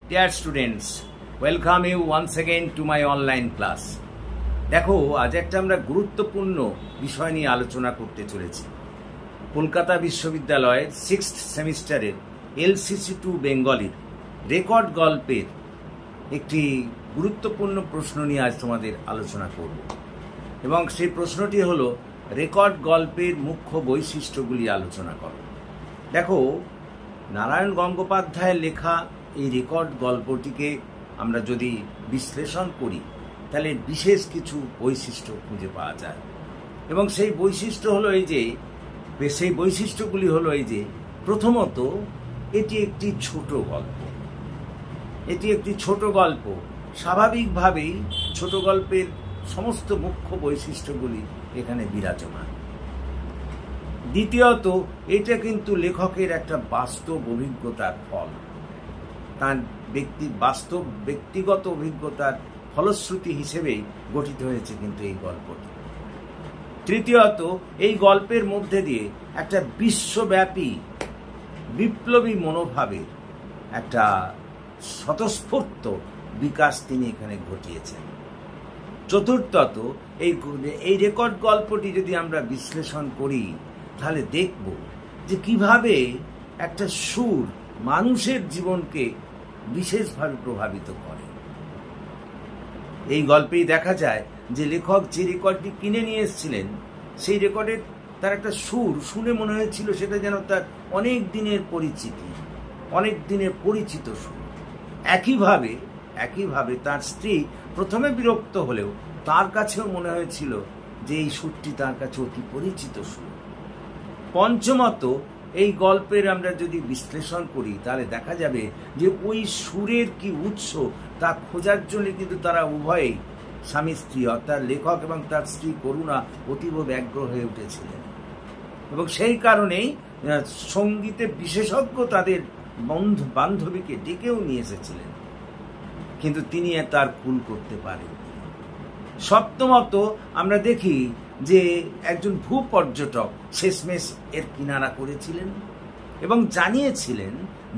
Dear students, welcome you once again to my online class. দেখো আজ একটা আমরা গুরুত্বপূর্ণ বিষয় নিয়ে আলোচনা করতে চলেছি। কলকাতা বিশ্ববিদ্যালয়ের 6th সেমিস্টারের LCC2 বেঙ্গলির রেকর্ড গল্পের একটি গুরুত্বপূর্ণ প্রশ্ন নিয়ে আজ তোমাদের আলোচনা করব এবং সেই প্রশ্নটি হলো রেকর্ড গল্পের মুখ্য বৈশিষ্ট্যগুলি আলোচনা করো। দেখো নারায়ণ গঙ্গোপাধ্যায়ের লেখা এই রেকর্ড গল্পটিকে আমরা যদি বিশ্লেষণ করি তাহলে বিশেষ কিছু বৈশিষ্ট্য খুঁজে পাওয়া যায় এবং সেই বৈশিষ্ট্য হলো এই যে প্রথমত এটি একটি ছোট গল্প। স্বাভাবিকভাবেই ছোট গল্পের সমস্ত মুখ্য বৈশিষ্ট্যগুলি এখানে বিরাজমান। দ্বিতীয়ত এটা কিন্তু লেখকের একটা বাস্তব অভিজ্ঞতার ফল, তার ব্যক্তিগত অভিজ্ঞতার ফলশ্রুতি হিসেবেই গঠিত হয়েছে কিন্তু এই গল্পটি। তৃতীয়ত এই গল্পের মধ্যে দিয়ে একটা বিশ্বব্যাপী বিপ্লবী মনোভাবের একটা স্বতঃস্ফূর্ত বিকাশ তিনি এখানে ঘটিয়েছেন। চতুর্থত এই রেকর্ড গল্পটি যদি আমরা বিশ্লেষণ করি তাহলে দেখব যে কিভাবে একটা সুর মানুষের জীবনকে বিশেষভাবে প্রভাবিত করে। এই গল্পেই দেখা যায় যে লেখক যে রেকর্ডটি কিনে নিয়ে এসেছিলেন সেই রেকর্ডের তার একটা সুর শুনে মনে হয়েছিল সেটা যেন তার অনেক দিনের পরিচিত সুর। একইভাবে তার স্ত্রী প্রথমে বিরক্ত হলেও তার কাছেও মনে হয়েছিল যে এই সুরটি তার কাছে অতি পরিচিত সুর। পঞ্চমত এই গল্পের আমরা যদি বিশ্লেষণ করি তাহলে দেখা যাবে যে ওই সুরের কি উৎস তা খোঁজার জন্য কিন্তু তারা উভয়েই স্বামী স্ত্রী অর্থাৎ লেখক এবং তার স্ত্রী করুণা অতীব ব্যগ্র হয়ে উঠেছিলেন এবং সেই কারণেই সঙ্গীতে বিশেষজ্ঞ তাদের বান্ধবীকে ডেকেও নিয়ে এসেছিলেন, কিন্তু তিনি তার কুল করতে পারেন। সপ্তমত আমরা দেখি যে একজন ভূপর্যটক শেষমেশ এর কিনারা করেছিলেন এবং জানিয়েছিলেন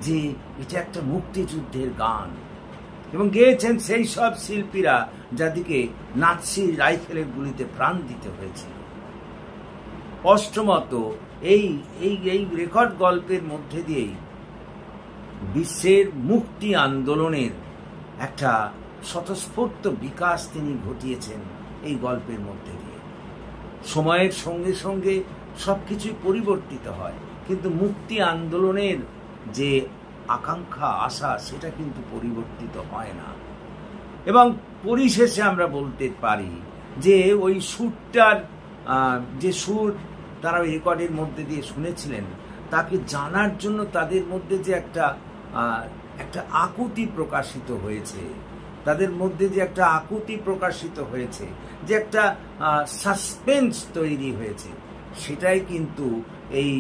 যে এটা একটা মুক্তিযুদ্ধের গান এবং গেয়েছেন সেই সব শিল্পীরা যাদেরকে নাৎসি রাইফেলের গুলিতে প্রাণ দিতে হয়েছিল। অষ্টমত এই রেকর্ড গল্পের মধ্যে দিয়েই বিশ্বের মুক্তি আন্দোলনের একটা স্বতঃস্ফূর্ত বিকাশ তিনি ঘটিয়েছেন এই গল্পের মধ্যে দিয়ে। সময়ের সঙ্গে সঙ্গে সবকিছুই পরিবর্তিত হয়, কিন্তু মুক্তি আন্দোলনের যে আকাঙ্ক্ষা আশা সেটা কিন্তু পরিবর্তিত হয় না। এবং পরিশেষে আমরা বলতে পারি যে ওই সুরটার যে সুর তারা ওই রেকর্ডের মধ্যে দিয়ে শুনেছিলেন তাকে জানার জন্য তাদের মধ্যে যে একটা আকুতি প্রকাশিত হয়েছে, যে একটা সাসপেন্স তৈরি হয়েছে, সেটাই কিন্তু এই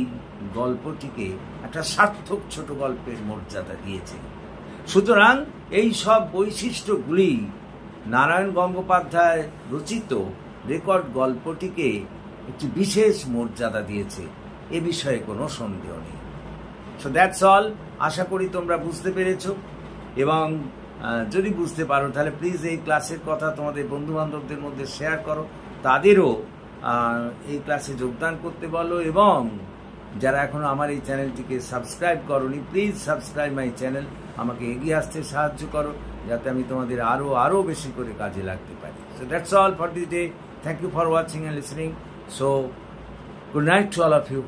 গল্পটিকে একটা সার্থক ছোট গল্পের মর্যাদা দিয়েছে। সুতরাং এই সব বৈশিষ্ট্যগুলি নারায়ণ গঙ্গোপাধ্যায় রচিত রেকর্ড গল্পটিকে একটি বিশেষ মর্যাদা দিয়েছে, এ বিষয়ে কোনো সন্দেহ নেই। So that's all. আশা করি তোমরা বুঝতে পেরেছো এবং যদি বুঝতে পারো তাহলে প্লিজ এই ক্লাসের কথা তোমাদের বন্ধু বান্ধবদের মধ্যে শেয়ার করো, তাদেরও এই ক্লাসে যোগদান করতে বলো এবং যারা এখনো আমার এই চ্যানেলটিকে সাবস্ক্রাইব করোনি প্লিজ সাবস্ক্রাইব মাই চ্যানেল। আমাকে এগিয়ে আসতে সাহায্য করো যাতে আমি তোমাদের আরো বেশি করে কাজে লাগতে পারি। So that's all for this day. Thank you for watching and listening. So good night to all of you.